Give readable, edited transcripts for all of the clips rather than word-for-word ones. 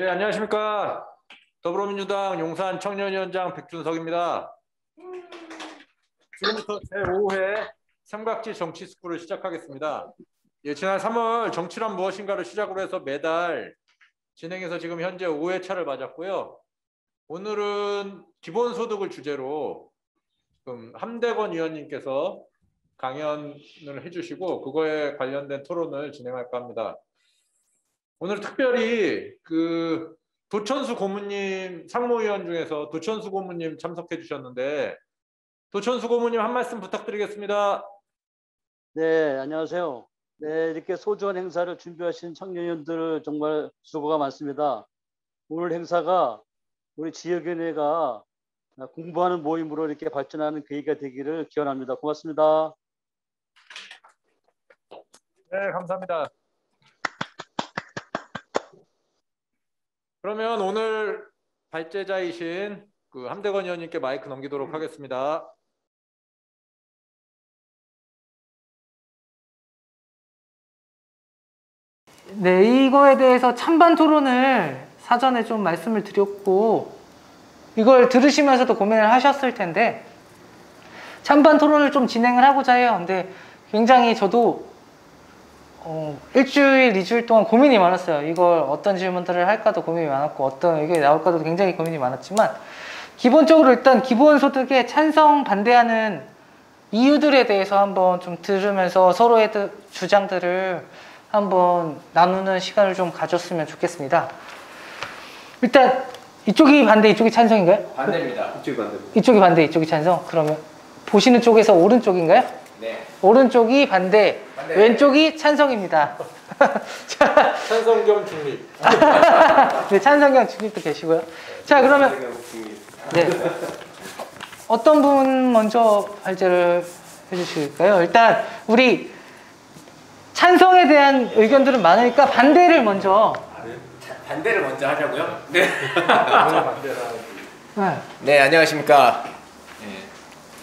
예, 안녕하십니까. 더불어민주당 용산 청년위원장 백준석입니다. 지금부터 제5회 삼각지 정치 스쿨을 시작하겠습니다. 예, 지난 3월 정치란 무엇인가를 시작으로 해서 매달 진행해서 지금 현재 5회 차를 맞았고요. 오늘은 기본소득을 주제로 지금 함대건 위원님께서 강연을 해주시고 그거에 관련된 토론을 진행할까 합니다. 오늘 특별히 도천수 고문님 상무위원 중에서 도천수 고문님 참석해 주셨는데 도천수 고문님 한 말씀 부탁드리겠습니다. 네, 안녕하세요. 네, 이렇게 소중한 행사를 준비하신 청년위원들 정말 수고가 많습니다. 오늘 행사가 우리 지역위원회가 공부하는 모임으로 이렇게 발전하는 계기가 되기를 기원합니다. 고맙습니다. 네, 감사합니다. 그러면 오늘 발제자이신 함대건 의원님께 마이크 넘기도록 하겠습니다. 네, 이거에 대해서 찬반 토론을 사전에 좀 말씀을 드렸고 이걸 들으시면서도 고민을 하셨을 텐데 찬반 토론을 좀 진행을 하고자 해요. 근데 굉장히 저도 일주일, 2주일 동안 고민이 많았어요. 이걸 어떤 질문들을 할까도 고민이 많았고 어떤 의견이 나올까도 굉장히 고민이 많았지만 기본적으로 일단 기본소득에 찬성, 반대하는 이유들에 대해서 한번 좀 들으면서 서로의 주장들을 한번 나누는 시간을 좀 가졌으면 좋겠습니다. 일단 이쪽이 반대, 이쪽이 찬성인가요? 반대입니다. 이쪽이 반대입니다. 이쪽이 반대, 이쪽이 찬성? 그러면 보시는 쪽에서 오른쪽인가요? 네. 오른쪽이 반대. 왼쪽이 찬성입니다. 찬성 겸 중립. 네, 찬성 겸 중립도 계시고요. 자, 그러면 네. 어떤 분 먼저 발제를 해주실까요? 일단 우리 찬성에 대한 의견들은 많으니까 반대를 먼저. 반대를 먼저 하자고요? 네. 네, 네, 안녕하십니까. 네.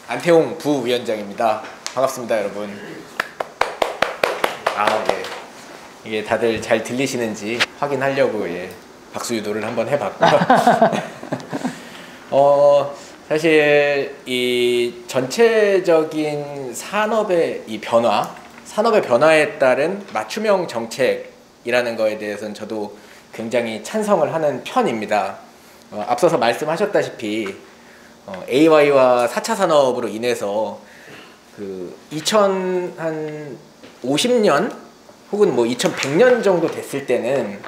안태홍 부위원장입니다. 반갑습니다, 여러분. 네. 이게 다들 잘 들리시는지 확인하려고 박수 유도를 한번 해봤고요. 사실 이 전체적인 산업의 이 산업의 변화에 따른 맞춤형 정책이라는 거에 대해서는 저도 굉장히 찬성을 하는 편입니다. 앞서서 말씀하셨다시피 AI와 4차 산업으로 인해서 2050년 혹은 2100년 정도 됐을 때는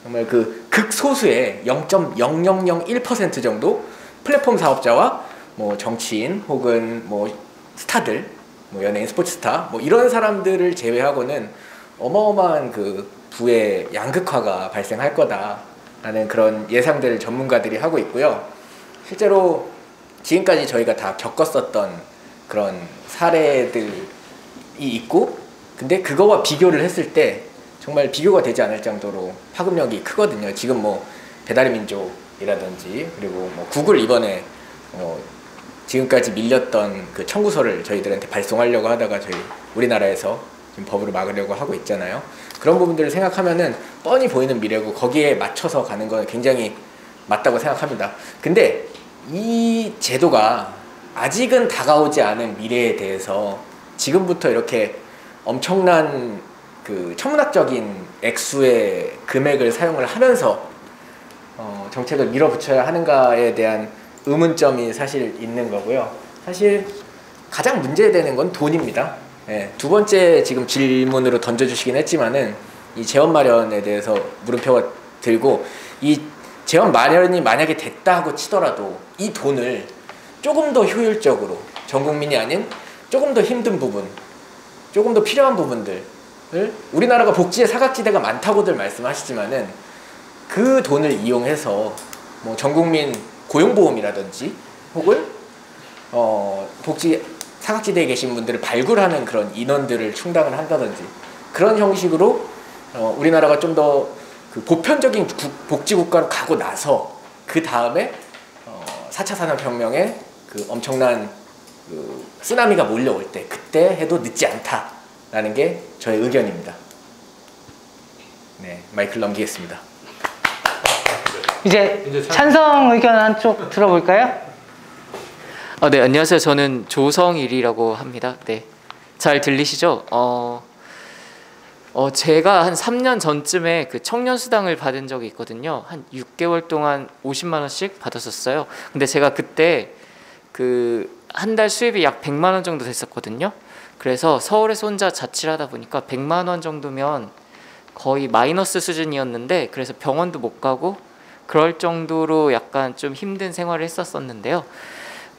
정말 극소수의 0.0001% 정도 플랫폼 사업자와 정치인 혹은 스타들, 연예인, 스포츠 스타 이런 사람들을 제외하고는 어마어마한 부의 양극화가 발생할 거다라는 그런 예상들을 전문가들이 하고 있고요. 실제로 지금까지 저희가 다 겪었었던 그런 사례들이 있고, 근데 그거와 비교를 했을 때 정말 비교가 되지 않을 정도로 파급력이 크거든요. 지금 배달의 민족이라든지 그리고 구글 이번에 지금까지 밀렸던 그 청구서를 저희들한테 발송하려고 하다가 저희 우리나라에서 지금 법으로 막으려고 하고 있잖아요. 그런 부분들을 생각하면은 뻔히 보이는 미래고 거기에 맞춰서 가는 건 굉장히 맞다고 생각합니다. 근데 이 제도가 아직은 다가오지 않은 미래에 대해서 지금부터 이렇게 엄청난 천문학적인 액수의 금액을 사용을 하면서 정책을 밀어붙여야 하는가에 대한 의문점이 사실 있는 거고요. 사실 가장 문제되는 건 돈입니다. 두 번째 지금 질문으로 던져주시긴 했지만은 이 재원 마련에 대해서 물음표가 들고, 이 재원 마련이 만약에 됐다 하고 치더라도 이 돈을 조금 더 효율적으로 전 국민이 아닌 조금 더 힘든 부분, 조금 더 필요한 부분들을, 우리나라가 복지의 사각지대가 많다고들 말씀하시지만은 그 돈을 이용해서 전 국민 고용보험이라든지 혹은 복지 사각지대에 계신 분들을 발굴하는 그런 인원들을 충당을 한다든지 그런 형식으로 우리나라가 좀 더 보편적인 복지국가로 가고 나서 그 다음에 4차 산업혁명에 엄청난 쓰나미가 몰려올 때 그때 해도 늦지 않다라는 게 저의 의견입니다. 네, 마이크를 넘기겠습니다. 이제 찬성 의견 한쪽 들어볼까요? 네, 안녕하세요. 저는 조성일이라고 합니다. 네, 잘 들리시죠? 제가 한 3년 전쯤에 그 청년수당을 받은 적이 있거든요. 한 6개월 동안 50만 원씩 받았었어요. 근데 제가 그때 그 한 달 수입이 약 100만 원 정도 됐었거든요. 그래서 서울에서 혼자 자취를 하다 보니까 100만 원 정도면 거의 마이너스 수준이었는데, 그래서 병원도 못 가고 그럴 정도로 약간 좀 힘든 생활을 했었었는데요.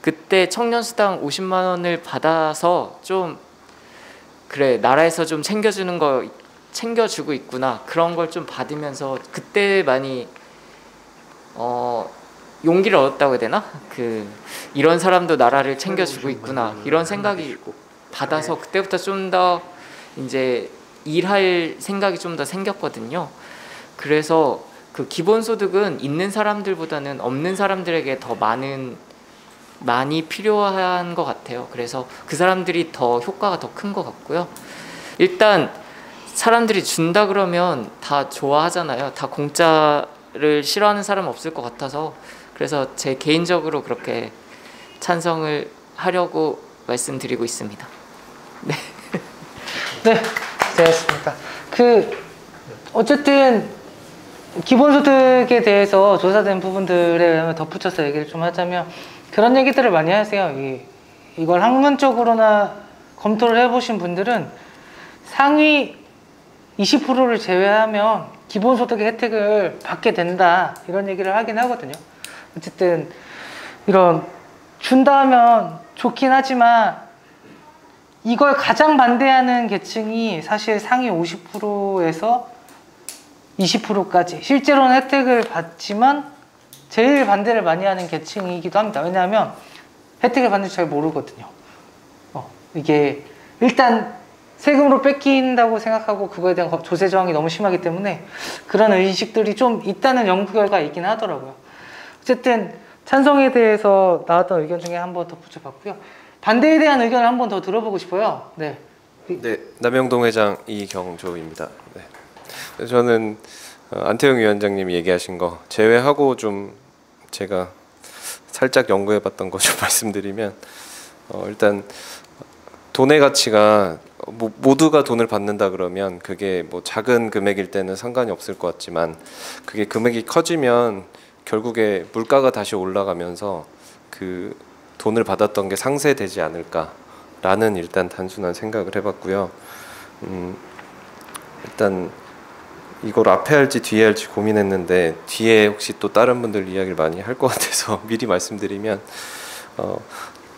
그때 청년수당 50만 원을 받아서 좀 그래, 나라에서 좀 챙겨주고 있구나, 그런 걸 좀 받으면서 그때 많이 용기를 얻었다고 해야 되나? 이런 사람도 나라를 챙겨주고 있구나, 이런 생각이 받아서 그때부터 좀 더 이제 일할 생각이 좀 더 생겼거든요. 그래서 그 기본소득은 있는 사람들보다는 없는 사람들에게 더 많이 필요한 것 같아요. 그래서 그 사람들이 더 효과가 더 큰 것 같고요. 일단 사람들이 준다 그러면 다 좋아하잖아요. 다 공짜를 싫어하는 사람은 없을 것 같아서, 그래서 제 개인적으로 그렇게 찬성을 하려고 말씀드리고 있습니다. 네. 네, 잘했습니다. 어쨌든 기본소득에 대해서 조사된 부분들에 덧붙여서 얘기를 좀 하자면, 그런 얘기들을 많이 하세요. 이걸 학문적으로나 검토를 해보신 분들은 상위 20%를 제외하면 기본소득의 혜택을 받게 된다, 이런 얘기를 하긴 하거든요. 어쨌든 이런 준다 하면 좋긴 하지만 이걸 가장 반대하는 계층이 사실 상위 50%에서 20%까지 실제로는 혜택을 받지만 제일 반대를 많이 하는 계층이기도 합니다. 왜냐하면 혜택을 받는 줄 잘 모르거든요. 이게 일단 세금으로 뺏긴다고 생각하고 그거에 대한 조세 저항이 너무 심하기 때문에 그런 의식들이 좀 있다는 연구 결과가 있긴 하더라고요. 어쨌든 찬성에 대해서 나왔던 의견 중에 한번 덧붙여봤고요. 반대에 대한 의견을 한번 더 들어보고 싶어요. 네. 네, 남영동 회장 이경조입니다. 네. 저는 안태영 위원장님이 얘기하신 거 제외하고 좀 제가 살짝 연구해봤던 거 좀 말씀드리면, 일단 돈의 가치가 모두가 돈을 받는다 그러면 그게 뭐 작은 금액일 때는 상관이 없을 것 같지만, 그게 금액이 커지면 결국에 물가가 다시 올라가면서 그 돈을 받았던 게 상쇄되지 않을까라는 일단 단순한 생각을 해봤고요. 일단 이걸 앞에 할지 뒤에 할지 고민했는데, 뒤에 혹시 또 다른 분들 이야기를 많이 할 것 같아서 미리 말씀드리면,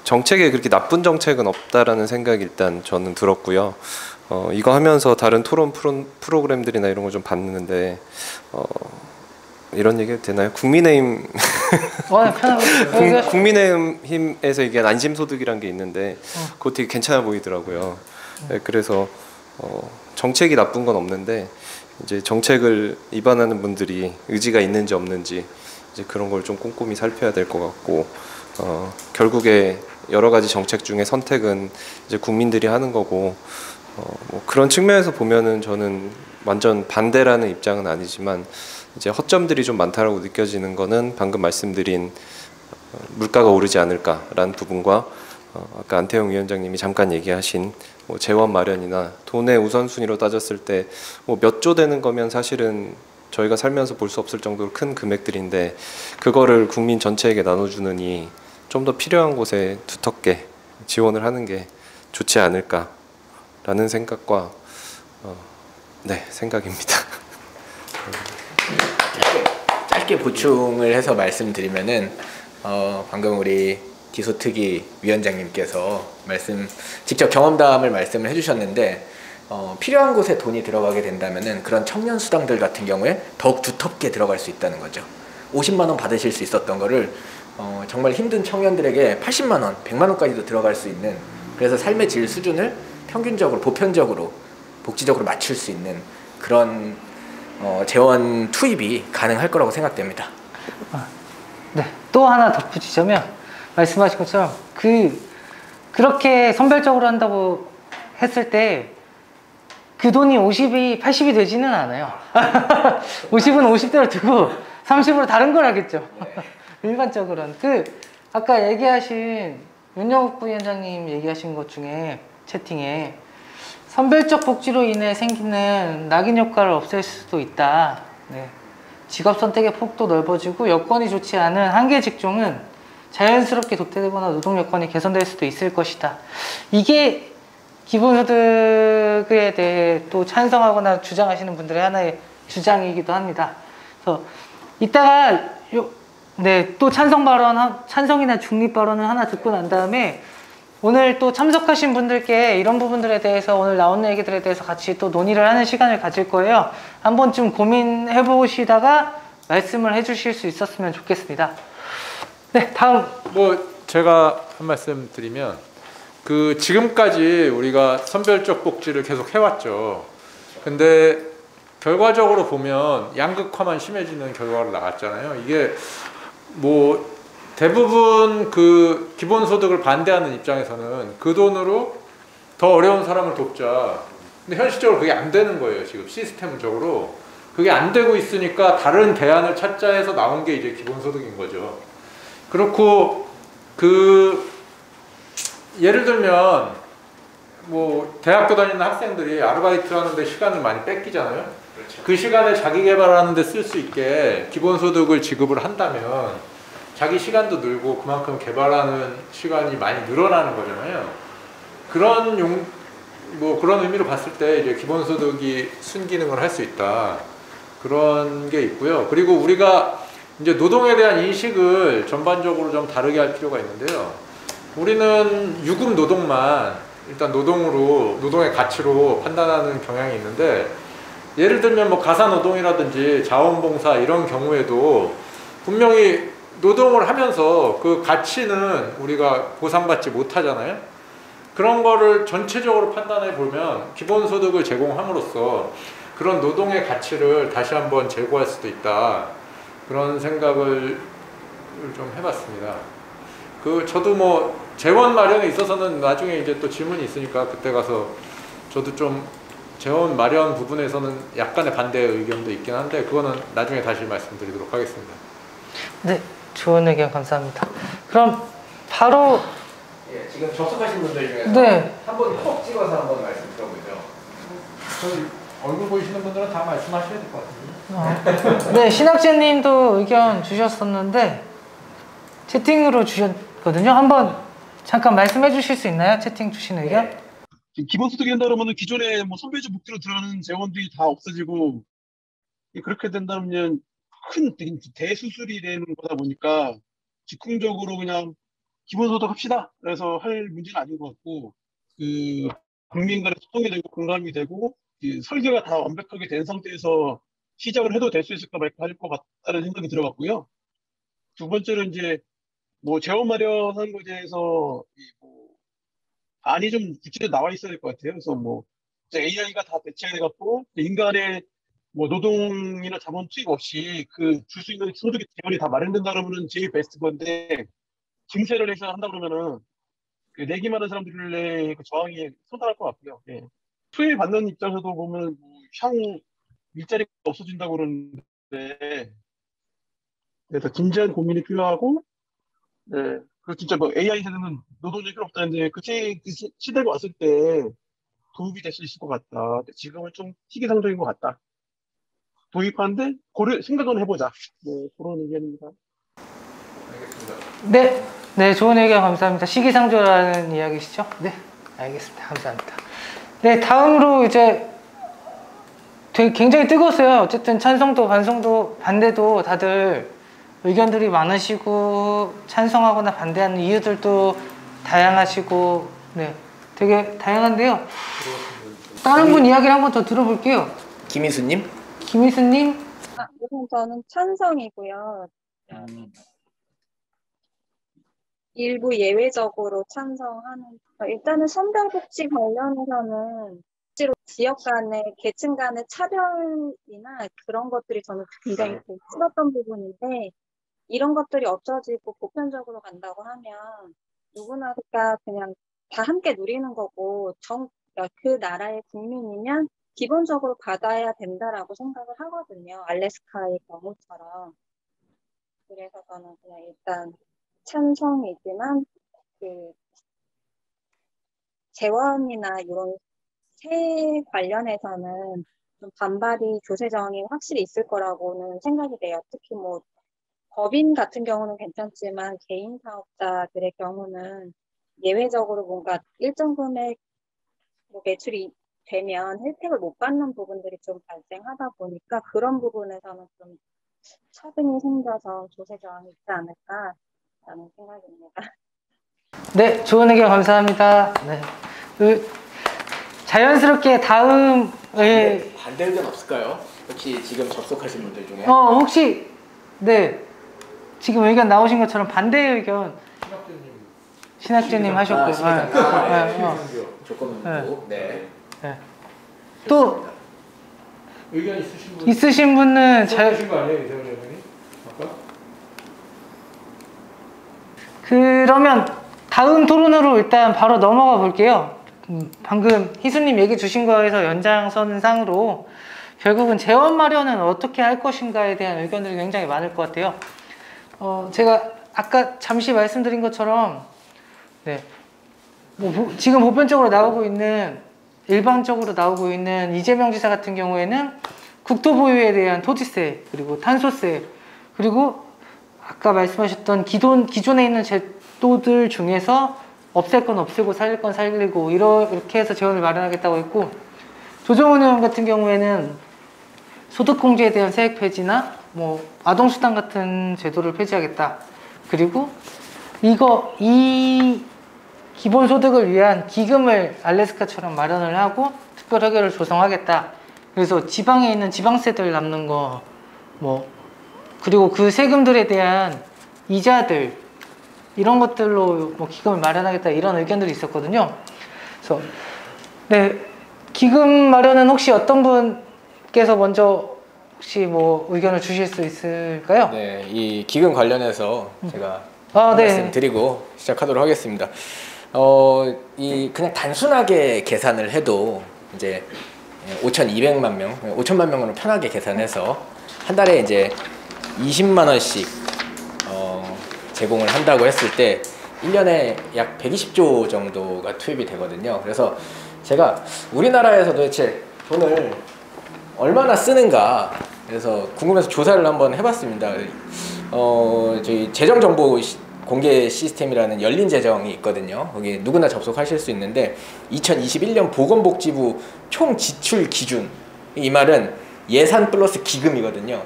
정책에 그렇게 나쁜 정책은 없다라는 생각이 일단 저는 들었고요. 이거 하면서 다른 토론 프로그램들이나 이런 거 좀 봤는데, 이런 얘기 해도 되나요? 국민의힘 국민의힘에서 이게 안심소득이란 게 있는데 그거 되게 괜찮아 보이더라고요. 네, 그래서 정책이 나쁜 건 없는데 이제 정책을 입안하는 분들이 의지가 있는지 없는지 이제 그런 걸 좀 꼼꼼히 살펴야 될 것 같고, 결국에 여러 가지 정책 중에 선택은 이제 국민들이 하는 거고, 뭐 그런 측면에서 보면은 저는 완전 반대라는 입장은 아니지만 이제 허점들이 좀 많다라고 느껴지는 거는 방금 말씀드린 물가가 오르지 않을까라는 부분과 아까 안태영 위원장님이 잠깐 얘기하신 뭐 재원 마련이나 돈의 우선순위로 따졌을 때 뭐 몇 조 되는 거면 사실은 저희가 살면서 볼 수 없을 정도로 큰 금액들인데, 그거를 국민 전체에게 나눠주느니 좀 더 필요한 곳에 두텁게 지원을 하는 게 좋지 않을까라는 생각과 네, 생각입니다. 짧게 보충을 해서 말씀드리면은 방금 우리 기소특위 위원장님께서 직접 경험담을 말씀을 해주셨는데, 필요한 곳에 돈이 들어가게 된다면은 그런 청년 수당들 같은 경우에 더욱 두텁게 들어갈 수 있다는 거죠. 50만 원 받으실 수 있었던 거를 정말 힘든 청년들에게 80만 원, 100만 원까지도 들어갈 수 있는, 그래서 삶의 질 수준을 평균적으로 보편적으로 복지적으로 맞출 수 있는 그런 재원 투입이 가능할 거라고 생각됩니다. 네, 또 하나 덧붙이자면 말씀하신 것처럼 그렇게 선별적으로 한다고 했을 때 그 돈이 50이 80이 되지는 않아요. 50은 50대로 두고 30으로 다른 걸 하겠죠. 일반적으로는. 아까 얘기하신 윤영욱 부위원장님 얘기하신 것 중에 채팅에 선별적 복지로 인해 생기는 낙인 효과를 없앨 수도 있다. 네. 직업 선택의 폭도 넓어지고 여건이 좋지 않은 한계 직종은 자연스럽게 도태되거나 노동 여건이 개선될 수도 있을 것이다. 이게 기본소득에 대해 또 찬성하거나 주장하시는 분들의 하나의 주장이기도 합니다. 그래서 이따가 또 찬성이나 중립 발언을 하나 듣고 난 다음에 오늘 또 참석하신 분들께 이런 부분들에 대해서 오늘 나오는 얘기들에 대해서 같이 또 논의를 하는 시간을 가질 거예요. 한 번쯤 고민해 보시다가 말씀을 해 주실 수 있었으면 좋겠습니다. 네, 다음. 제가 한 말씀 드리면 지금까지 우리가 선별적 복지를 계속 해왔죠. 근데 결과적으로 보면 양극화만 심해지는 결과로 나왔잖아요. 이게 대부분 기본소득을 반대하는 입장에서는 그 돈으로 더 어려운 사람을 돕자. 근데 현실적으로 그게 안 되는 거예요. 지금 시스템적으로. 그게 안 되고 있으니까 다른 대안을 찾자 해서 나온 게 이제 기본소득인 거죠. 그렇고 예를 들면 대학교 다니는 학생들이 아르바이트 하는데 시간을 많이 뺏기잖아요. 그렇죠. 그 시간에 자기 개발하는 데 쓸 수 있게 기본소득을 지급을 한다면 자기 시간도 늘고 그만큼 개발하는 시간이 많이 늘어나는 거잖아요. 그런 의미로 봤을 때 이제 기본소득이 순기능을 할 수 있다. 그런 게 있고요. 그리고 우리가 이제 노동에 대한 인식을 전반적으로 좀 다르게 할 필요가 있는데요. 우리는 유급 노동만 일단 노동의 가치로 판단하는 경향이 있는데, 예를 들면 가사노동이라든지 자원봉사 이런 경우에도 분명히 노동을 하면서 그 가치는 우리가 보상받지 못하잖아요. 그런 거를 전체적으로 판단해 보면 기본소득을 제공함으로써 그런 노동의 가치를 다시 한번 제고할 수도 있다. 그런 생각을 좀 해봤습니다. 저도 재원 마련에 있어서는 나중에 이제 또 질문이 있으니까 그때 가서 저도 좀 재원 마련 부분에서는 약간의 반대 의견도 있긴 한데 그거는 나중에 다시 말씀드리도록 하겠습니다. 네, 좋은 의견 감사합니다. 그럼 바로 지금 접속하신 분들 중에서 한번 콕 찍어서 한번 말씀 들어보죠. 저희 얼굴 보이시는 분들은 다 말씀하셔야 될 것 같은데. 네, 신학재님도 의견 주셨었는데 채팅으로 주셨거든요. 한번 잠깐 말씀해 주실 수 있나요? 채팅 주신 의견? 기본소득이 된다 그러면 기존에 선별적 복지로 들어가는 재원들이 다 없어지고, 그렇게 된다면 큰 대수술이 되는 거다 보니까 즉흥적으로 그냥 기본소득 합시다 그래서 할 문제는 아닌 것 같고, 국민 간의 소통이 되고 공감이 되고 설계가 다 완벽하게 된 상태에서 시작을 해도 될 수 있을까 말까 할 것 같다는 생각이 들어갔고요. 두 번째는 이제 재원 마련하는 것에 대해서 안이 좀 구체적으로 나와 있어야 될 것 같아요. 그래서 이제 AI가 다 대체해갖고 인간의 노동이나 자본 투입 없이 줄 수 있는 소득의 재원이 다 마련된다 그러면은 제일 베스트 건데, 증세를 해서 한다 그러면은 내기만 하는 사람들의 저항이 쏟아날 것 같고요. 예. 투입 받는 입장에서도 보면 향후 일자리가 없어진다고 그러는데, 그래서 진지한 고민이 필요하고, 네. 진짜 AI 세대는 노동력이 필요 없다는데 시대가 왔을 때 도움이 될 수 있을 것 같다. 지금은 좀 시기상조인 것 같다. 도입하는데 생각은 해보자. 네, 그런 의견입니다. 알겠습니다. 네, 좋은 의견 감사합니다. 시기상조라는 이야기시죠? 네, 알겠습니다. 감사합니다. 네, 다음으로 이제 굉장히 뜨거웠어요. 어쨌든 찬성도 반성도 반대도 다들 의견들이 많으시고 찬성하거나 반대하는 이유들도 다양하시고, 네, 되게 다양한데요. 다른 분 이야기를 한번 더 들어볼게요. 김희수님? 우선 저는 찬성이고요. 일부 예외적으로 찬성하는. 일단은 선별복지 관련해서는 실제로 지역 간의 계층 간의 차별이나 그런 것들이 저는 굉장히 싫었던 부분인데, 이런 것들이 없어지고 보편적으로 간다고 하면 누구나가 그냥 다 함께 누리는 거고, 그 나라의 국민이면 기본적으로 받아야 된다라고 생각을 하거든요. 알래스카의 경우처럼. 그래서 저는 그냥 일단 찬성이지만 그 재원이나 이런 세 관련해서는 좀 반발이 조세정이 확실히 있을 거라고는 생각이 돼요. 특히 뭐 법인 같은 경우는 괜찮지만 개인 사업자들의 경우는 예외적으로 뭔가 일정 금액 뭐 매출이 되면 혜택을 못 받는 부분들이 좀 발생하다 보니까 그런 부분에서는 좀 차등이 생겨서 조세 저항이 있지 않을까라는 생각입니다. 네, 좋은 의견 감사합니다. 네. 자연스럽게 다음에 반대 의견 없을까요? 혹시 지금 접속하신 분들 중에? 혹시 네 지금 의견 나오신 것처럼 반대 의견 신학주님 하셨고 조건부 네. 또 의견 있으신 분은 하신 거 아니에요, 이세훈 의원님? 아까? 그러면 다음 토론으로 일단 바로 넘어가 볼게요. 방금 희수님 얘기 주신 거에서 연장선상으로 결국은 재원 마련은 어떻게 할 것인가에 대한 의견들이 굉장히 많을 것 같아요. 제가 아까 잠시 말씀드린 것처럼 네, 지금 보편적으로 나오고 있는 일반적으로 나오고 있는 이재명 지사 같은 경우에는 국토 보유에 대한 토지세 그리고 탄소세 그리고 아까 말씀하셨던 기존에 있는 제도들 중에서 없앨 건 없애고 살릴 건 살리고 이렇게 해서 재원을 마련하겠다고 했고 조정훈 의원 같은 경우에는 소득공제에 대한 세액 폐지나 뭐 아동수당 같은 제도를 폐지하겠다. 그리고 이 기본소득을 위한 기금을 알래스카처럼 마련을 하고 특별회계를 조성하겠다. 그래서 지방에 있는 지방세들 남는 거 뭐 그리고 그 세금들에 대한 이자들 이런 것들로 뭐 기금을 마련하겠다 이런 의견들이 있었거든요. 그래서 네 기금 마련은 혹시 어떤 분께서 먼저 혹시 뭐 의견을 주실 수 있을까요? 네, 이 기금 관련해서 제가 말씀드리고 시작하도록 하겠습니다. 그냥 단순하게 계산을 해도 이제 5,200만 명, 5천만 명으로 편하게 계산해서 한 달에 이제 20만 원씩 제공을 한다고 했을 때 1년에 약 120조 정도가 투입이 되거든요. 그래서 제가 우리나라에서 도대체 돈을 얼마나 쓰는가 그래서 궁금해서 조사를 한번 해봤습니다. 저희 재정정보 공개 시스템이라는 열린 재정이 있거든요. 거기 누구나 접속하실 수 있는데 2021년 보건복지부 총 지출 기준 이 말은 예산 플러스 기금이거든요.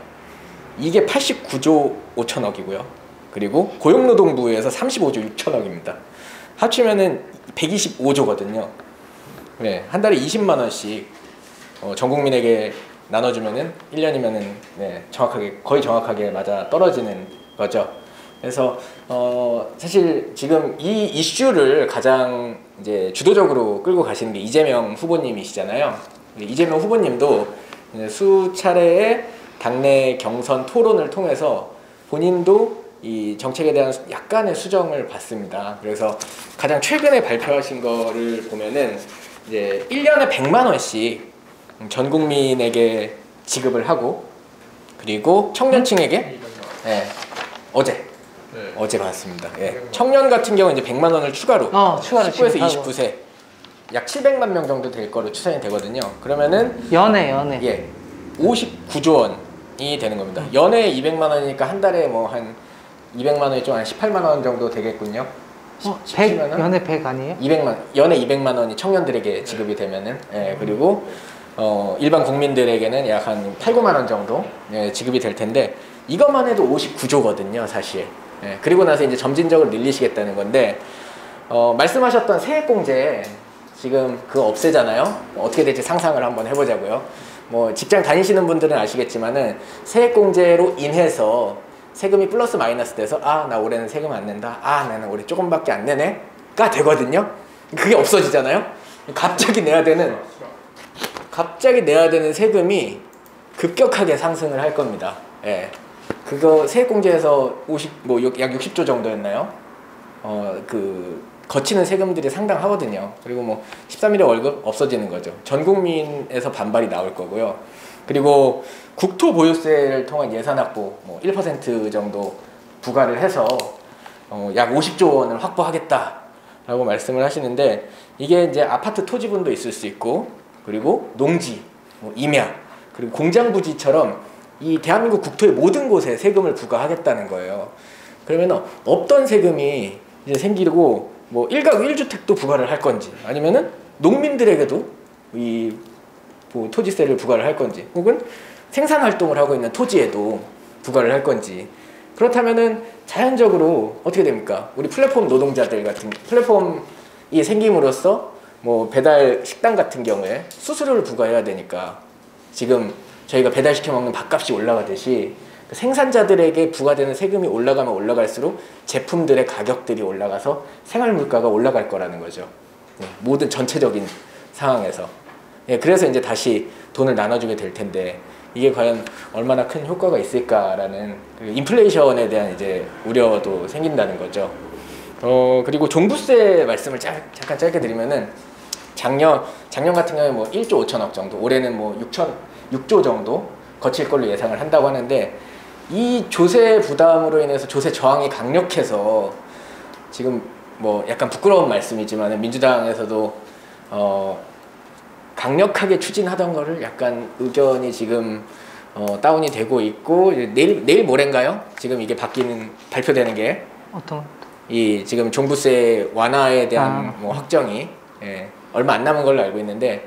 이게 89조 5천억이고요. 그리고 고용노동부에서 35조 6천억입니다. 합치면은 125조거든요. 네, 한 달에 20만 원씩 전 국민에게 나눠주면은 1년이면은 네, 거의 정확하게 맞아 떨어지는 거죠. 그래서 사실 지금 이 이슈를 가장 이제 주도적으로 끌고 가시는 게 이재명 후보님이시잖아요. 이재명 후보님도 수차례의 당내 경선 토론을 통해서 본인도 이 정책에 대한 약간의 수정을 받습니다. 그래서 가장 최근에 발표하신 거를 보면은 이제 1년에 100만 원씩 전 국민에게 지급을 하고 그리고 청년층에게 어제 받았습니다. 청년 같은 경우는 이제 100만 원을 추가로 19에서 29세 약 700만 명 정도 될 거로 추산이 되거든요. 그러면은 연애 59조 원이 되는 겁니다. 연애에 200만 원이니까 한 달에 뭐 한 200만 원이 좀 한 18만 원 정도 되겠군요. 100, 연애 100 아니에요? 200만 연애 200만 원이 청년들에게 지급이 되면은 그리고 일반 국민들에게는 약 한 8, 9만 원 정도 지급이 될 텐데 이것만 해도 59조거든요, 사실. 그리고 나서 이제 점진적으로 늘리시겠다는 건데 말씀하셨던 세액공제 지금 그거 없애잖아요. 어떻게 될지 상상을 한번 해보자고요. 뭐 직장 다니시는 분들은 아시겠지만은 세액공제로 인해서 세금이 플러스 마이너스 돼서 나 올해는 세금 안 낸다. 나는 올해 조금밖에 안 내네가 되거든요. 그게 없어지잖아요. 갑자기 내야 되는 세금이 급격하게 상승을 할 겁니다. 그거 세액공제에서 약 60조 정도였나요? 거치는 세금들이 상당하거든요. 그리고 뭐 13일에 월급 없어지는 거죠. 전 국민에서 반발이 나올 거고요. 그리고 국토 보유세를 통한 예산 확보 1% 정도 부과를 해서 약 50조 원을 확보하겠다라고 말씀을 하시는데, 이게 이제 아파트 토지분도 있을 수 있고, 그리고 농지, 임야, 그리고 공장 부지처럼 이 대한민국 국토의 모든 곳에 세금을 부과하겠다는 거예요. 그러면 없던 세금이 이제 생기고, 뭐 1가구 1주택도 부과를 할 건지, 아니면은 농민들에게도 이 뭐 토지세를 부과를 할 건지, 혹은 생산 활동을 하고 있는 토지에도 부과를 할 건지. 그렇다면은 자연적으로 어떻게 됩니까? 우리 플랫폼 노동자들 같은, 플랫폼이 생김으로써 뭐 배달 식당 같은 경우에 수수료를 부과해야 되니까, 지금 저희가 배달시켜 먹는 밥값이 올라가듯이 생산자들에게 부과되는 세금이 올라가면 올라갈수록 제품들의 가격들이 올라가서 생활 물가가 올라갈 거라는 거죠. 모든 전체적인 상황에서. 그래서 이제 다시 돈을 나눠주게 될 텐데, 이게 과연 얼마나 큰 효과가 있을까라는 그 인플레이션에 대한 이제 우려도 생긴다는 거죠. 그리고 종부세 말씀을 잠깐 짧게 드리면은, 작년 같은 경우에 뭐 1조 5천억 정도, 올해는 뭐 6조 정도 거칠 걸로 예상을 한다고 하는데, 이 조세 부담으로 인해서 조세 저항이 강력해서 지금 뭐 약간 부끄러운 말씀이지만 민주당에서도 강력하게 추진하던 거를 약간 의견이 지금 다운이 되고 있고, 내일 모레인가요? 지금 이게 발표되는 게 어떤? 이 지금 종부세 완화에 대한 뭐 확정이 얼마 안 남은 걸로 알고 있는데,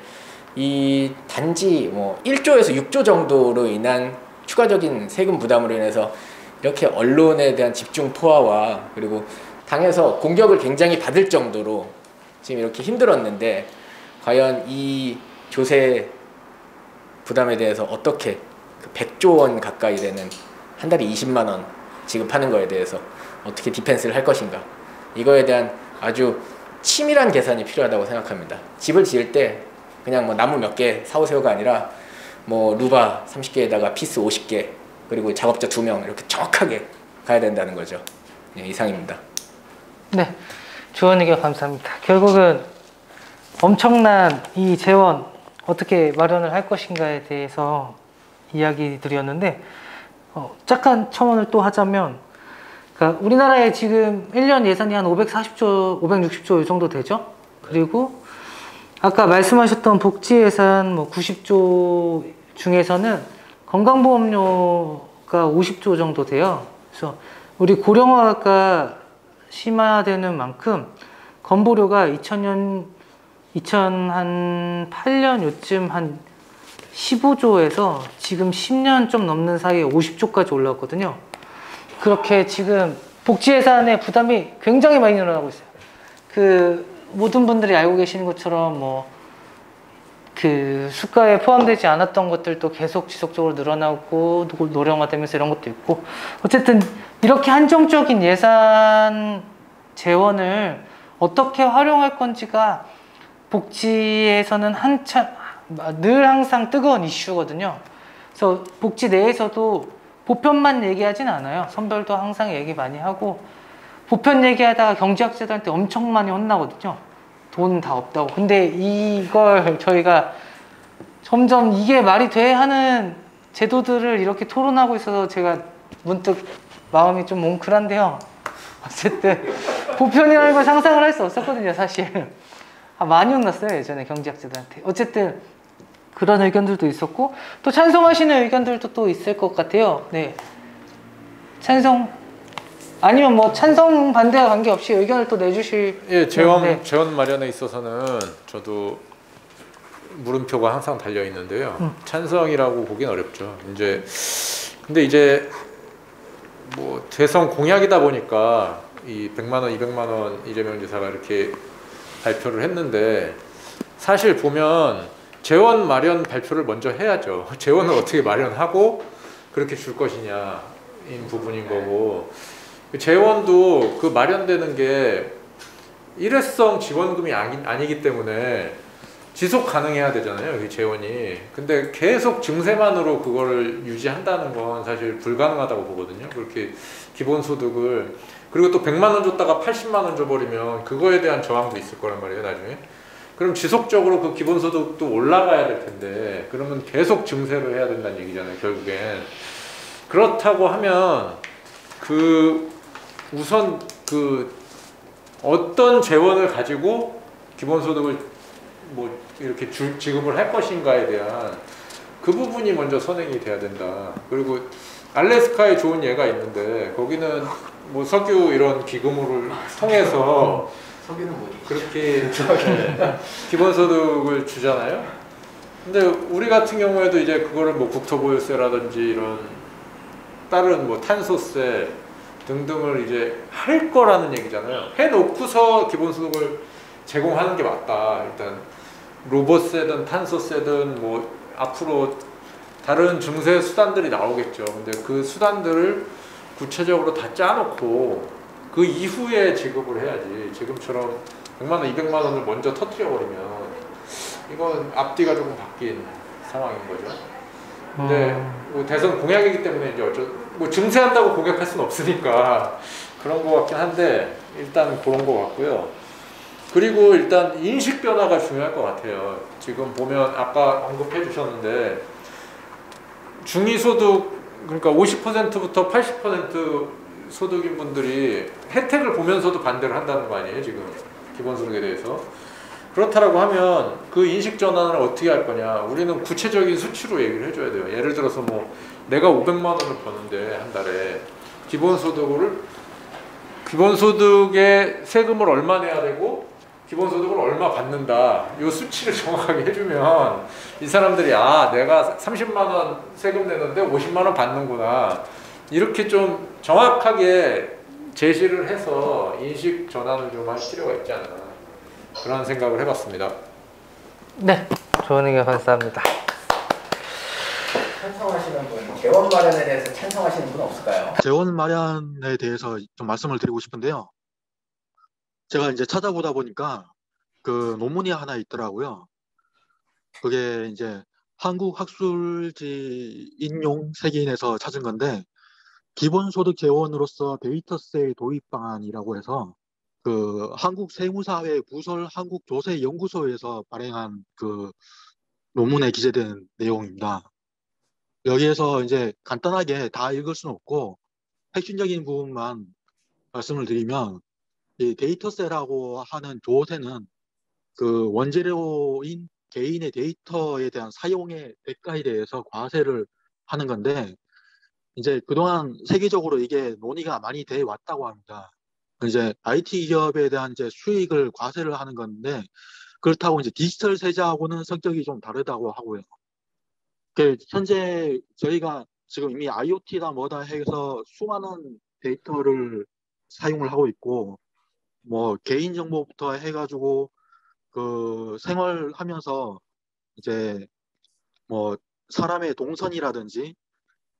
이 단지 뭐 1조에서 6조 정도로 인한 추가적인 세금 부담으로 인해서 이렇게 언론에 대한 집중 포화와, 그리고 당에서 공격을 굉장히 받을 정도로 지금 이렇게 힘들었는데, 과연 이 조세 부담에 대해서 어떻게 100조 원 가까이 되는, 한 달에 20만 원 지급하는 거에 대해서 어떻게 디펜스를 할 것인가, 이거에 대한 아주 치밀한 계산이 필요하다고 생각합니다. 집을 지을 때 그냥 뭐 나무 몇 개 사오세요가 아니라 뭐 루바 30개에다가 피스 50개, 그리고 작업자 2명 이렇게 정확하게 가야 된다는 거죠. 이상입니다. 네, 좋은 의견 감사합니다. 결국은 엄청난 이 재원 어떻게 마련을 할 것인가에 대해서 이야기 드렸는데, 잠깐 첨언을 또 하자면, 그러니까 우리나라에 지금 1년 예산이 한 540조, 560조 이 정도 되죠. 그리고 아까 말씀하셨던 복지 예산 뭐 90조 중에서는 건강보험료가 50조 정도 돼요. 그래서 우리 고령화가 심화되는 만큼 건보료가 2008년 요쯤 한 15조에서 지금 10년 좀 넘는 사이에 50조까지 올라왔거든요. 그렇게 지금 복지 예산의 부담이 굉장히 많이 늘어나고 있어요. 그 모든 분들이 알고 계시는 것처럼 뭐 그 수가에 포함되지 않았던 것들도 계속 지속적으로 늘어나고 노령화되면서 이런 것도 있고, 어쨌든 이렇게 한정적인 예산 재원을 어떻게 활용할 건지가 복지에서는 늘 항상 뜨거운 이슈거든요. 그래서 복지 내에서도 보편만 얘기하진 않아요. 선별도 항상 얘기 많이 하고, 보편 얘기하다가 경제학자들한테 엄청 많이 혼나거든요. 돈 다 없다고. 근데 이걸 저희가 점점 이게 말이 돼 하는 제도들을 이렇게 토론하고 있어서 제가 문득 마음이 좀 뭉클한데요. 어쨌든 보편이라는 걸 상상을 할 수 없었거든요, 사실. 많이 혼났어요, 예전에 경제학자들한테. 어쨌든 그런 의견들도 있었고, 또 찬성하시는 의견들도 또 있을 것 같아요. 네, 찬성 아니면 뭐 찬성 반대와 관계없이 의견을 또 내주실. 예, 재원 마련에 있어서는 저도 물음표가 항상 달려 있는데요. 찬성이라고 보긴 어렵죠. 근데 이제 뭐 대선 공약이다 보니까 이 100만 원, 200만 원 이재명 지사가 이렇게 발표를 했는데, 사실 보면 재원 마련 발표를 먼저 해야죠. 재원을 어떻게 마련하고 그렇게 줄 것이냐인 부분인 거고, 재원도 그 마련되는 게 일회성 지원금이 아니기 때문에 지속 가능해야 되잖아요, 이 재원이. 근데 계속 증세만으로 그거를 유지한다는 건 사실 불가능하다고 보거든요. 그렇게 기본소득을, 그리고 또 100만 원 줬다가 80만 원 줘버리면 그거에 대한 저항도 있을 거란 말이에요, 나중에. 그럼 지속적으로 그 기본소득도 올라가야 될 텐데, 그러면 계속 증세를 해야 된다는 얘기잖아요, 결국엔. 그렇다고 하면 그 우선 그 어떤 재원을 가지고 기본소득을 뭐 이렇게 지급을 할 것인가에 대한 그 부분이 먼저 선행이 돼야 된다. 그리고 알래스카에 좋은 예가 있는데 거기는 뭐 석유 이런 기금을 통해서 석유는 뭐지? 그렇게 기본소득을 주잖아요. 근데 우리 같은 경우에도 이제 그거를 뭐 국토보유세라든지 이런 다른 뭐 탄소세 등등을 이제 할 거라는 얘기잖아요. 해놓고서 기본소득을 제공하는 게 맞다. 일단 로봇세든 탄소세든 뭐 앞으로 다른 증세 수단들이 나오겠죠. 근데 그 수단들을 구체적으로 다 짜놓고 그 이후에 지급을 해야지. 지금처럼 100만 원, 200만 원을 먼저 터뜨려버리면 이건 앞뒤가 조금 바뀐 상황인 거죠. 근데 뭐 대선 공약이기 때문에 이제 뭐 증세한다고 공약할 수는 없으니까 그런 거 같긴 한데 일단 그런 거 같고요. 그리고 일단 인식 변화가 중요할 것 같아요. 지금 보면 아까 언급해 주셨는데 중위소득 그러니까 50%부터 80% 소득인 분들이 혜택을 보면서도 반대를 한다는 거 아니에요, 지금 기본소득에 대해서. 그렇다라고 하면 그 인식 전환을 어떻게 할 거냐. 우리는 구체적인 수치로 얘기를 해줘야 돼요. 예를 들어서 뭐 내가 500만 원을 버는데 한 달에 기본소득에 세금을 얼마 내야 되고 기본소득을 얼마 받는다. 이 수치를 정확하게 해주면 이 사람들이 아 내가 30만 원 세금 내는데 50만 원 받는구나. 이렇게 좀 정확하게 제시를 해서 인식 전환을 좀 할 필요가 있지 않나. 그런 생각을 해봤습니다. 네, 좋은 의견 감사합니다. 찬성하시는 분, 재원 마련에 대해서 찬성하시는 분 없을까요? 재원 마련에 대해서 좀 말씀을 드리고 싶은데요. 제가 이제 찾아보다 보니까 그 논문이 하나 있더라고요. 그게 이제 한국학술지 인용 세계인에서 찾은 건데 기본소득 재원으로서 데이터세 도입 방안이라고 해서 그 한국세무사회 부설 한국조세연구소에서 발행한 그 논문에 기재된 내용입니다. 여기에서 이제 간단하게 다 읽을 수는 없고 핵심적인 부분만 말씀을 드리면 이 데이터세라고 하는 조세는 그 원재료인 개인의 데이터에 대한 사용의 대가에 대해서 과세를 하는 건데 이제 그동안 세계적으로 이게 논의가 많이 돼 왔다고 합니다. 이제 IT 기업에 대한 이제 수익을 과세를 하는 건데 그렇다고 이제 디지털 세제하고는 성격이 좀 다르다고 하고요. 현재 저희가 지금 이미 IoT다 뭐다 해서 수많은 데이터를 사용을 하고 있고 뭐 개인정보부터 해가지고 그 생활하면서 이제 뭐 사람의 동선이라든지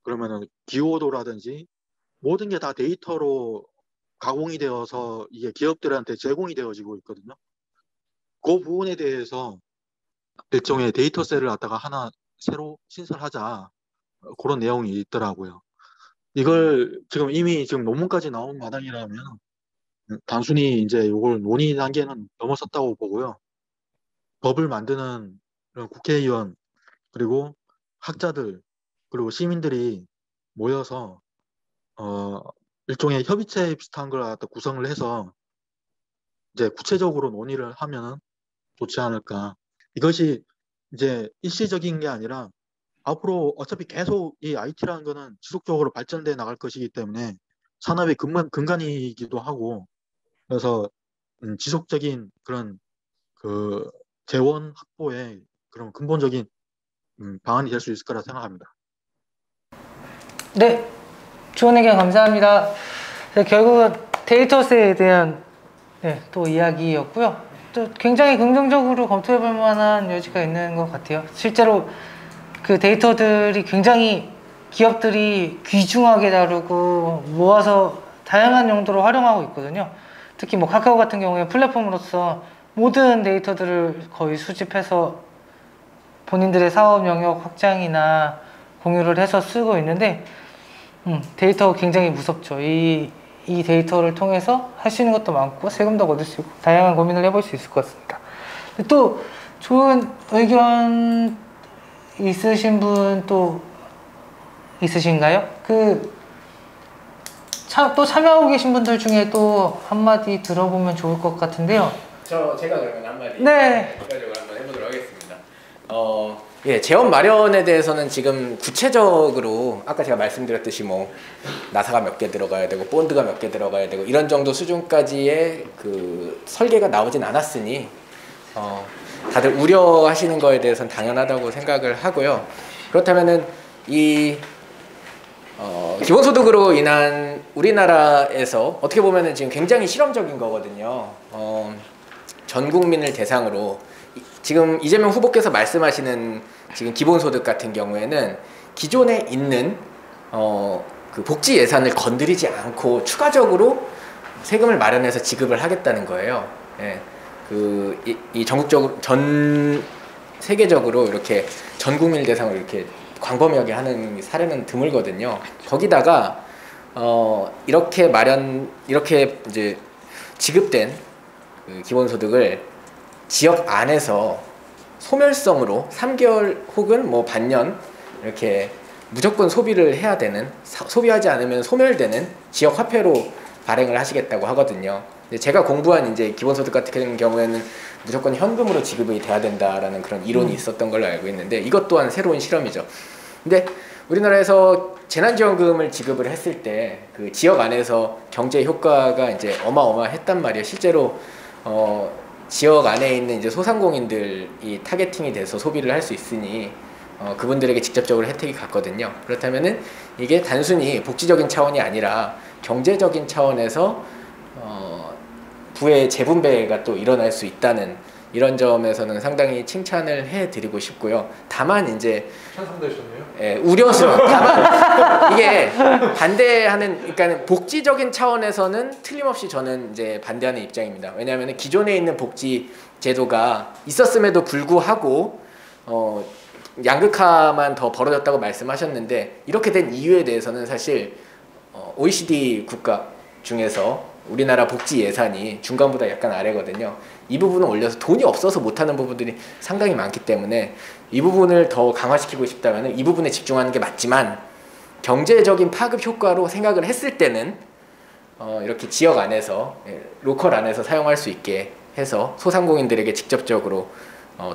그러면은 기호도라든지 모든 게 다 데이터로 가공이 되어서 이게 기업들한테 제공이 되어지고 있거든요. 그 부분에 대해서 일종의 데이터세를 갖다가 하나 새로 신설하자 그런 내용이 있더라고요. 이걸 지금 논문까지 나온 마당이라면 단순히 이제 이걸 논의 단계는 넘어섰다고 보고요. 법을 만드는 그런 국회의원 그리고 학자들 그리고 시민들이 모여서 일종의 협의체 비슷한 걸 갖다 구성을 해서 이제 구체적으로 논의를 하면은 좋지 않을까. 이것이 이제 일시적인 게 아니라 앞으로 어차피 계속 이 IT라는 거는 지속적으로 발전돼 나갈 것이기 때문에 산업의 근간이기도 하고 그래서 지속적인 그런 그 재원 확보에 그런 근본적인 방안이 될 수 있을 거라 생각합니다. 네, 좋은 의견 감사합니다. 네, 결국은 데이터세에 대한 또 이야기였고요. 또 굉장히 긍정적으로 검토해 볼 만한 여지가 있는 것 같아요. 실제로 그 데이터들이 굉장히 기업들이 귀중하게 다루고 모아서 다양한 용도로 활용하고 있거든요. 특히 뭐 카카오 같은 경우에 플랫폼으로서 모든 데이터들을 거의 수집해서 본인들의 사업 영역 확장이나 공유를 해서 쓰고 있는데 데이터가 굉장히 무섭죠. 이 데이터를 통해서 할 수 있는 것도 많고 세금도 얻을 수 있고 다양한 고민을 해볼 수 있을 것 같습니다. 또 좋은 의견 있으신 분 또 있으신가요? 또 참여하고 계신 분들 중에 또 한마디 들어보면 좋을 것 같은데요. 제가 그러면 한마디 네. 추가적으로 한번 해보도록 하겠습니다. 예, 재원 마련에 대해서는 지금 구체적으로 아까 제가 말씀드렸듯이 뭐 나사가 몇 개 들어가야 되고 본드가 몇 개 들어가야 되고 이런 정도 수준까지의 그 설계가 나오진 않았으니 다들 우려하시는 거에 대해서는 당연하다고 생각을 하고요. 그렇다면은 이 기본소득으로 인한 우리나라에서 어떻게 보면은 지금 굉장히 실험적인 거거든요. 전 국민을 대상으로 지금 이재명 후보께서 말씀하시는 지금 기본소득 같은 경우에는 기존에 있는 그 복지 예산을 건드리지 않고 추가적으로 세금을 마련해서 지급을 하겠다는 거예요. 예. 이 전국적으로 전 세계적으로 이렇게 전 국민을 대상으로 이렇게 광범위하게 하는 사례는 드물거든요. 거기다가 이렇게 이제 지급된 그 기본소득을 지역 안에서 소멸성으로 3개월 혹은 뭐 반년 이렇게 무조건 소비를 해야 되는, 소비하지 않으면 소멸되는 지역 화폐로 발행을 하시겠다고 하거든요. 근데 제가 공부한 이제 기본소득 같은 경우에는 무조건 현금으로 지급이 돼야 된다라는 그런 이론이 있었던 걸로 알고 있는데 이것 또한 새로운 실험이죠. 근데 우리나라에서 재난지원금을 지급을 했을 때 그 지역 안에서 경제 효과가 이제 어마어마했단 말이에요. 실제로 지역 안에 있는 이제 소상공인들이 타겟팅이 돼서 소비를 할 수 있으니 그분들에게 직접적으로 혜택이 갔거든요. 그렇다면은 이게 단순히 복지적인 차원이 아니라 경제적인 차원에서 부의 재분배가 또 일어날 수 있다는 이런 점에서는 상당히 칭찬을 해드리고 싶고요. 다만 이제 찬성되셨네요. 예, 우려스러운. 다만 이게 반대하는, 그러니까 복지적인 차원에서는 틀림없이 저는 이제 반대하는 입장입니다. 왜냐하면 기존에 있는 복지 제도가 있었음에도 불구하고 양극화만 더 벌어졌다고 말씀하셨는데 이렇게 된 이유에 대해서는 사실 OECD 국가 중에서 우리나라 복지 예산이 중간보다 약간 아래거든요. 이 부분을 올려서 돈이 없어서 못하는 부분들이 상당히 많기 때문에 이 부분을 더 강화시키고 싶다면 이 부분에 집중하는 게 맞지만 경제적인 파급 효과로 생각을 했을 때는 이렇게 지역 안에서 로컬 안에서 사용할 수 있게 해서 소상공인들에게 직접적으로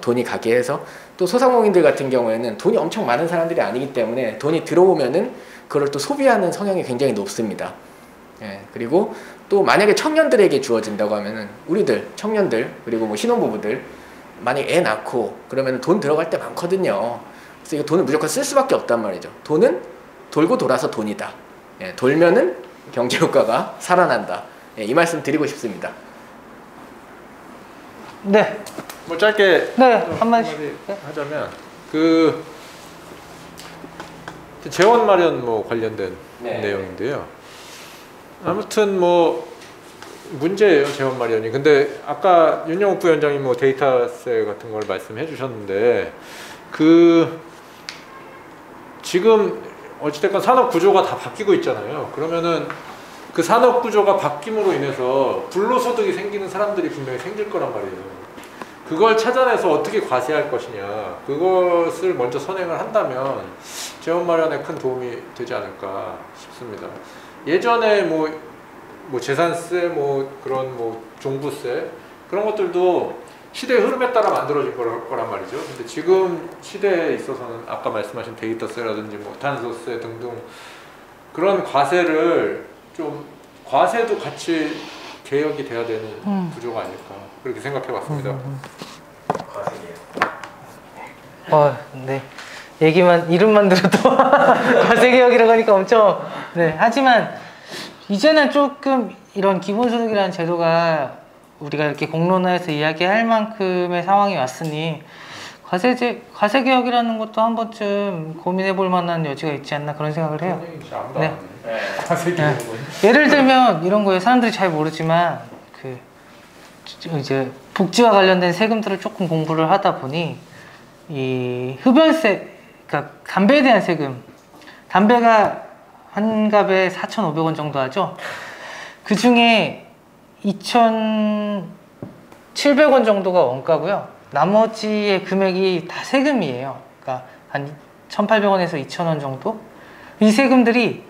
돈이 가게 해서 또 소상공인들 같은 경우에는 돈이 엄청 많은 사람들이 아니기 때문에 돈이 들어오면은 그걸 또 소비하는 성향이 굉장히 높습니다. 예, 그리고 또 만약에 청년들에게 주어진다고 하면은 우리들 청년들 그리고 뭐 신혼부부들 만약에 애 낳고 그러면 돈 들어갈 때 많거든요. 그래서 이거 돈을 무조건 쓸 수밖에 없단 말이죠. 돈은 돌고 돌아서 돈이다. 예, 돌면은 경제 효과가 살아난다. 예, 이 말씀 드리고 싶습니다. 네. 뭐 짧게 한마디 하자면 그 재원 마련 뭐 관련된 내용인데요. 아무튼 뭐 문제예요, 재원 마련이. 근데 아까 윤영욱 부위원장이 뭐 데이터세 같은 걸 말씀해 주셨는데 그 지금 어찌됐건 산업 구조가 다 바뀌고 있잖아요. 그러면은 그 산업 구조가 바뀜으로 인해서 불로소득이 생기는 사람들이 분명히 생길 거란 말이에요. 그걸 찾아내서 어떻게 과세할 것이냐, 그것을 먼저 선행을 한다면 재원 마련에 큰 도움이 되지 않을까 싶습니다. 예전에 뭐 재산세, 뭐 그런 뭐 종부세 그런 것들도 시대의 흐름에 따라 만들어진 거란 말이죠. 근데 지금 시대에 있어서는 아까 말씀하신 데이터세라든지 뭐 탄소세 등등 그런 과세를 좀 과세도 같이 개혁이 돼야 되는 구조가 아닐까 그렇게 생각해봤습니다. 네. 얘기만 이름만 들어도 과세 개혁이라고 하니까 엄청 하지만 이제는 조금 이런 기본소득이라는 제도가 우리가 이렇게 공론화해서 이야기할 만큼의 상황이 왔으니 과세 개혁이라는 것도 한 번쯤 고민해 볼 만한 여지가 있지 않나 그런 생각을 해요. 네. 예를 들면 이런 거예요. 사람들이 잘 모르지만 그 이제 복지와 관련된 세금들을 조금 공부를 하다 보니 이 흡연세, 그러니까 담배에 대한 세금, 담배가 한 갑에 4,500원 정도 하죠. 그 중에 2,700원 정도가 원가고요. 나머지의 금액이 다 세금이에요. 그러니까 한 1,800원에서 2,000원 정도. 이 세금들이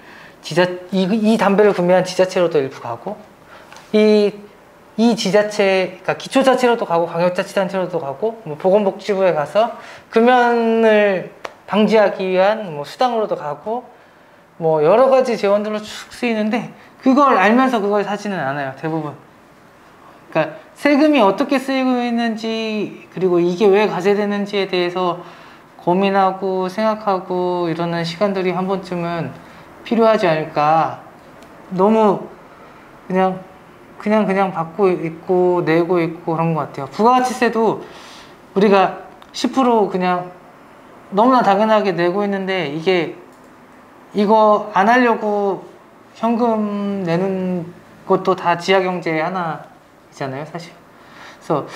이 담배를 구매한 지자체로도 일부 가고 이 지자체, 그러니까 기초자치로도 가고 광역자치단체로도 가고 뭐 보건복지부에 가서 금연을 방지하기 위한 뭐 수당으로도 가고 뭐 여러 가지 재원들로 쭉 쓰이는데 그걸 알면서 그걸 사지는 않아요, 대부분. 그러니까 세금이 어떻게 쓰이고 있는지 그리고 이게 왜 과세되는지에 대해서 고민하고 생각하고 이러는 시간들이 한 번쯤은 필요하지 않을까. 너무 그냥 받고 있고 내고 있고 그런 것 같아요. 부가가치세도 우리가 10% 그냥 너무나 당연하게 내고 있는데 이거 안 하려고 현금 내는 것도 다 지하경제의 하나이잖아요, 사실. 그래서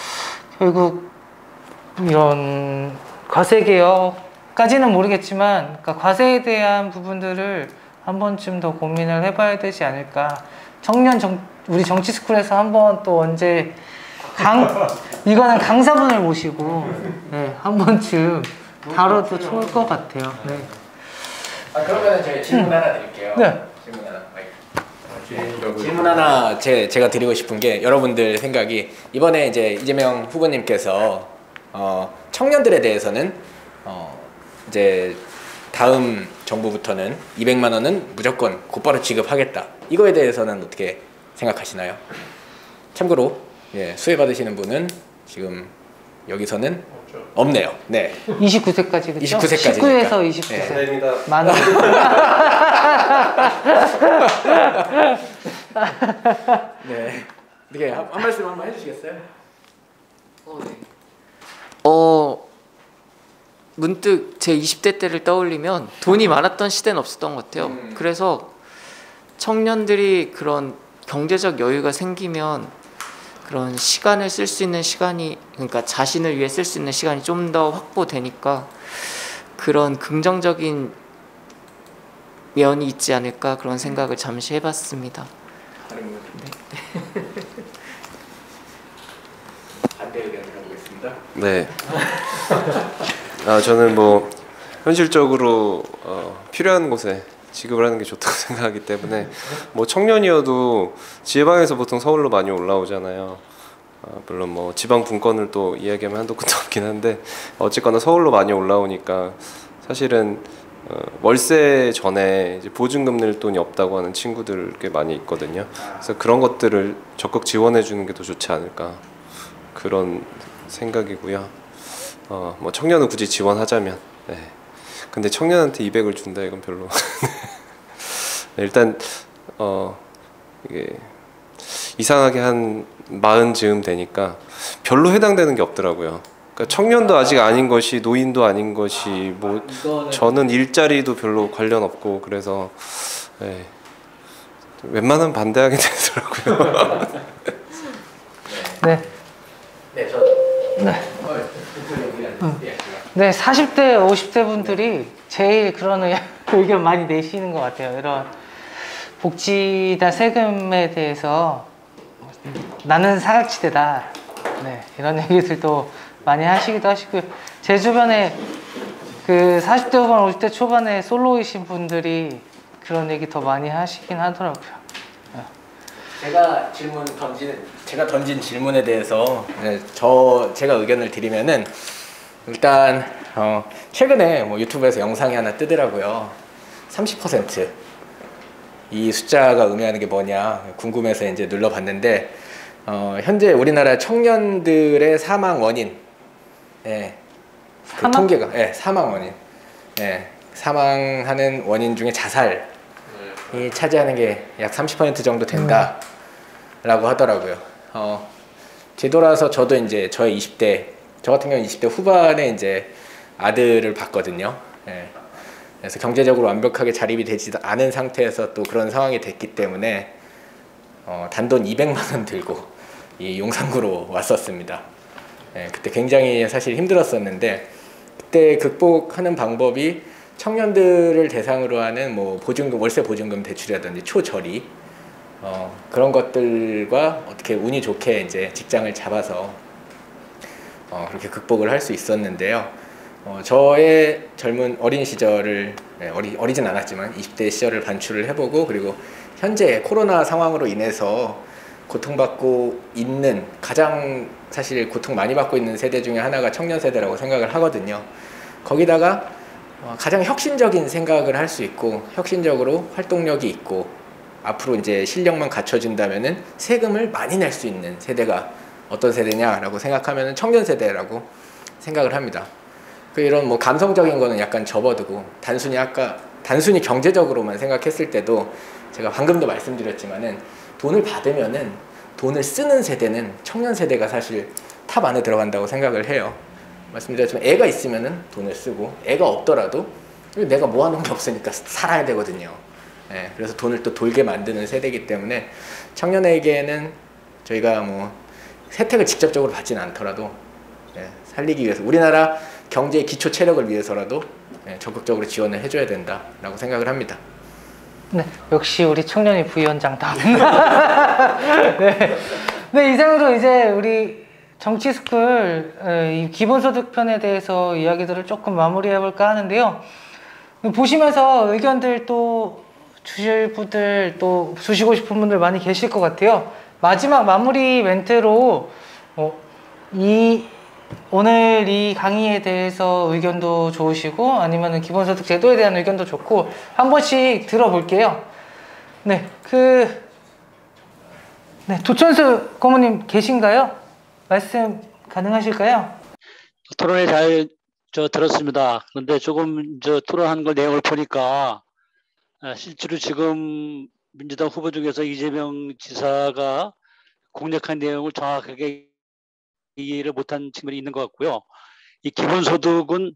결국 이런 과세개혁까지는 모르겠지만 그러니까 과세에 대한 부분들을 한 번쯤 더 고민을 해봐야 되지 않을까. 우리 정치스쿨에서 한번 또 언제 이거는 강사분을 모시고 네, 한 번쯤 다뤄도 좋을 것 같아요. 네. 그러면 저희 질문 하나 드릴게요. 네. 질문 하나 제가 드리고 싶은 게 여러분들 생각이 이번에 이제 이재명 후보님께서 청년들에 대해서는 이제 다음 정부부터는 200만 원은 무조건 곧바로 지급하겠다. 이거에 대해서는 어떻게 생각하시나요? 참고로 수혜 받으시는 분은 지금 여기서는 없네요. 네. 29세까지 그렇죠? 29세까지. 19에서 29세. 네. 만 원. 네. 이렇게 한 말씀 한번 해주시겠어요? 문득 제 20대 때를 떠올리면 돈이 많았던 시대는 없었던 것 같아요. 그래서 청년들이 그런 경제적 여유가 생기면 그런 시간을 쓸 수 있는 시간이, 그러니까 자신을 위해 쓸 수 있는 시간이 좀 더 확보되니까 그런 긍정적인 면이 있지 않을까 그런 생각을 잠시 해봤습니다. 반대 의견 들어보겠습니다. 네. 저는 뭐 현실적으로 필요한 곳에 지급을 하는 게 좋다고 생각하기 때문에 뭐 청년이어도 지방에서 보통 서울로 많이 올라오잖아요. 물론 뭐 지방 분권을 또 이야기하면 한도 끝도 없긴 한데 어쨌거나 서울로 많이 올라오니까 사실은 월세 전에 이제 보증금 낼 돈이 없다고 하는 친구들 꽤 많이 있거든요. 그래서 그런 것들을 적극 지원해 주는 게 더 좋지 않을까 그런 생각이고요. 뭐 청년은 굳이 지원하자면 네. 근데 청년한테 200을 준다 이건 별로. 일단 이게 이상하게 한 40즈음 되니까 별로 해당되는 게 없더라고요. 그러니까 청년도 아직 아닌 것이 노인도 아닌 것이 뭐 저는 일자리도 별로 관련 없고 그래서 네. 웬만하면 반대하게 되더라고요. 네. 네, 저. 네. 네, 40대, 50대 분들이 제일 그런 의견 많이 내시는 것 같아요. 이런 복지나 세금에 대해서 나는 사각지대다. 네, 이런 얘기들도 많이 하시기도 하시고요. 제 주변에 그 40대 후반, 50대 초반에 솔로이신 분들이 그런 얘기 더 많이 하시긴 하더라고요. 제가 던진 질문에 대해서 제가 의견을 드리면은 일단 최근에 뭐 유튜브에서 영상이 하나 뜨더라고요. 30% 이 숫자가 의미하는 게 뭐냐 궁금해서 이제 눌러봤는데 현재 우리나라 청년들의 사망 원인, 그 통계가 사망 원인, 사망하는 원인 중에 자살이 차지하는 게 약 30% 정도 된다라고 하더라고요. 뒤돌아서 저도 이제 저의 20대 저 같은 경우는 20대 후반에 이제 아들을 봤거든요. 그래서 경제적으로 완벽하게 자립이 되지 않은 상태에서 또 그런 상황이 됐기 때문에 단돈 200만 원 들고 이 용산구로 왔었습니다. 그때 굉장히 사실 힘들었었는데 그때 극복하는 방법이 청년들을 대상으로 하는 뭐 보증금, 월세 보증금 대출이라든지 초저리 그런 것들과 어떻게 운이 좋게 이제 직장을 잡아서 그렇게 극복을 할 수 있었는데요. 저의 어린 시절을 어리진 않았지만 20대 시절을 반출을 해보고 그리고 현재 코로나 상황으로 인해서 고통받고 있는 가장 사실 고통 많이 받고 있는 세대 중에 하나가 청년 세대라고 생각을 하거든요. 거기다가 가장 혁신적인 생각을 할 수 있고 혁신적으로 활동력이 있고 앞으로 이제 실력만 갖춰진다면은 세금을 많이 낼 수 있는 세대가 어떤 세대냐라고 생각하면은 청년 세대라고 생각을 합니다. 이런 뭐 감성적인 거는 약간 접어두고 단순히 경제적으로만 생각했을 때도 제가 방금도 말씀드렸지만은 돈을 받으면은 돈을 쓰는 세대는 청년 세대가 사실 탑 안에 들어간다고 생각을 해요. 말씀드렸지만 애가 있으면은 돈을 쓰고 애가 없더라도 내가 모아놓은 게 없으니까 살아야 되거든요. 그래서 돈을 또 돌게 만드는 세대이기 때문에 청년에게는 저희가 뭐 혜택을 직접적으로 받지는 않더라도 살리기 위해서 우리나라 경제의 기초 체력을 위해서라도 적극적으로 지원을 해줘야 된다라고 생각을 합니다. 네, 역시 우리 청년이 부위원장 답. 네, 이상으로 이제 우리 정치스쿨 이 기본소득 편에 대해서 이야기들을 조금 마무리해 볼까 하는데요. 보시면서 의견들 또 주실 분들 또 주시고 싶은 분들 많이 계실 것 같아요. 마지막 마무리 멘트로 오늘 이 강의에 대해서 의견도 좋으시고 아니면 기본소득 제도에 대한 의견도 좋고 한 번씩 들어볼게요. 네, 도천수 고모님 계신가요? 말씀 가능하실까요? 토론회 잘 들었습니다. 그런데 조금 토론한 걸 내용을 보니까 실제로 지금 민주당 후보 중에서 이재명 지사가 공략한 내용을 정확하게 이해를 못한 측면이 있는 것 같고요. 이 기본소득은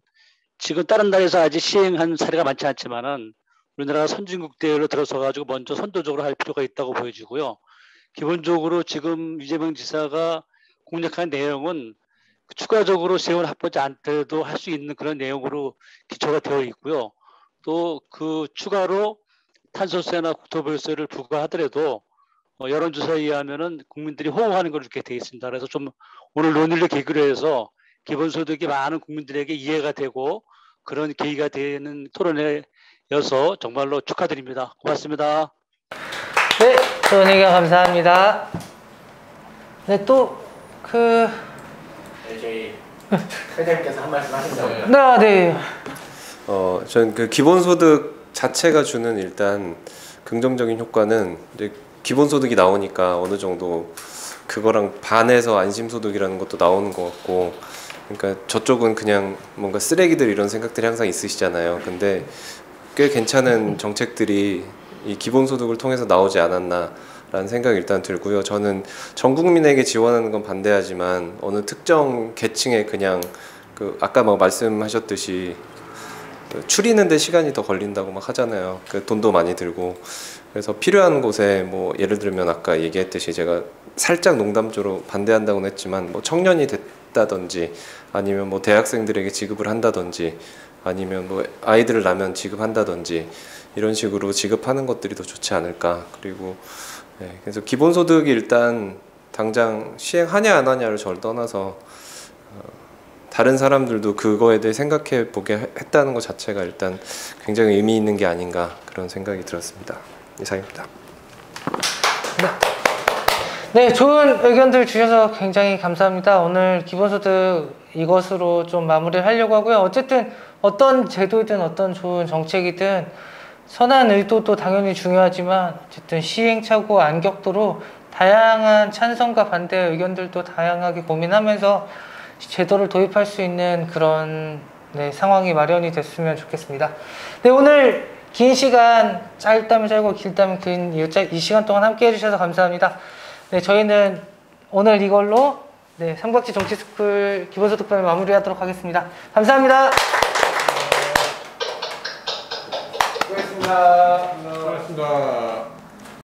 지금 다른 나라에서 아직 시행한 사례가 많지 않지만은 우리나라가 선진국 대열로 들어서 가지고 먼저 선도적으로 할 필요가 있다고 보여지고요. 기본적으로 지금 이재명 지사가 공략한 내용은 추가적으로 세원 확보하지 않더라도 할 수 있는 그런 내용으로 기초가 되어 있고요. 또 그 추가로 탄소세나 국토부유세를 부과하더라도 여론조사에 의하면은 국민들이 호응하는 걸 이렇게 되어 있습니다. 그래서 좀 오늘 논의를 계기로 해서 기본소득이 많은 국민들에게 이해가 되고 그런 계기가 되는 토론회여서 정말로 축하드립니다. 고맙습니다. 네, 좋은 의견 감사합니다. 네, 저희 회장님께서 한 말씀 하신다고요? 네. 저는 그 기본소득 자체가 주는 일단 긍정적인 효과는 이제 기본소득이 나오니까 어느 정도 그거랑 반해서 안심소득이라는 것도 나오는 것 같고, 그러니까 저쪽은 그냥 뭔가 쓰레기들 이런 생각들이 항상 있으시잖아요. 근데 꽤 괜찮은 정책들이 이 기본소득을 통해서 나오지 않았나라는 생각이 일단 들고요. 저는 전 국민에게 지원하는 건 반대하지만 어느 특정 계층에 그냥 아까 말씀하셨듯이 추리는데 시간이 더 걸린다고 막 하잖아요. 돈도 많이 들고. 그래서 필요한 곳에 예를 들면 아까 얘기했듯이 제가 살짝 농담조로 반대한다고는 했지만 청년이 됐다든지 아니면 대학생들에게 지급을 한다든지 아니면 아이들을 낳으면 지급한다든지 이런 식으로 지급하는 것들이 더 좋지 않을까. 그리고 그래서 기본소득이 일단 당장 시행하냐 안 하냐를 저를 떠나서 다른 사람들도 그거에 대해 생각해 보게 했다는 것 자체가 일단 굉장히 의미 있는 게 아닌가 그런 생각이 들었습니다. 이상입니다. 네, 좋은 의견들 주셔서 굉장히 감사합니다. 오늘 기본소득 이것으로 좀 마무리를 하려고 하고요. 어쨌든 어떤 제도든 어떤 좋은 정책이든 선한 의도도 당연히 중요하지만 어쨌든 시행착오 안격도로 다양한 찬성과 반대의 의견들도 다양하게 고민하면서 제도를 도입할 수 있는 그런 상황이 마련이 됐으면 좋겠습니다. 네, 오늘 긴 시간 짧다면 짧고 길다면 긴 이 시간 동안 함께 해주셔서 감사합니다. 네, 저희는 오늘 이걸로 삼각지 정치스쿨 기본소득편을 마무리하도록 하겠습니다. 감사합니다. 수고하셨습니다. 수고하셨습니다.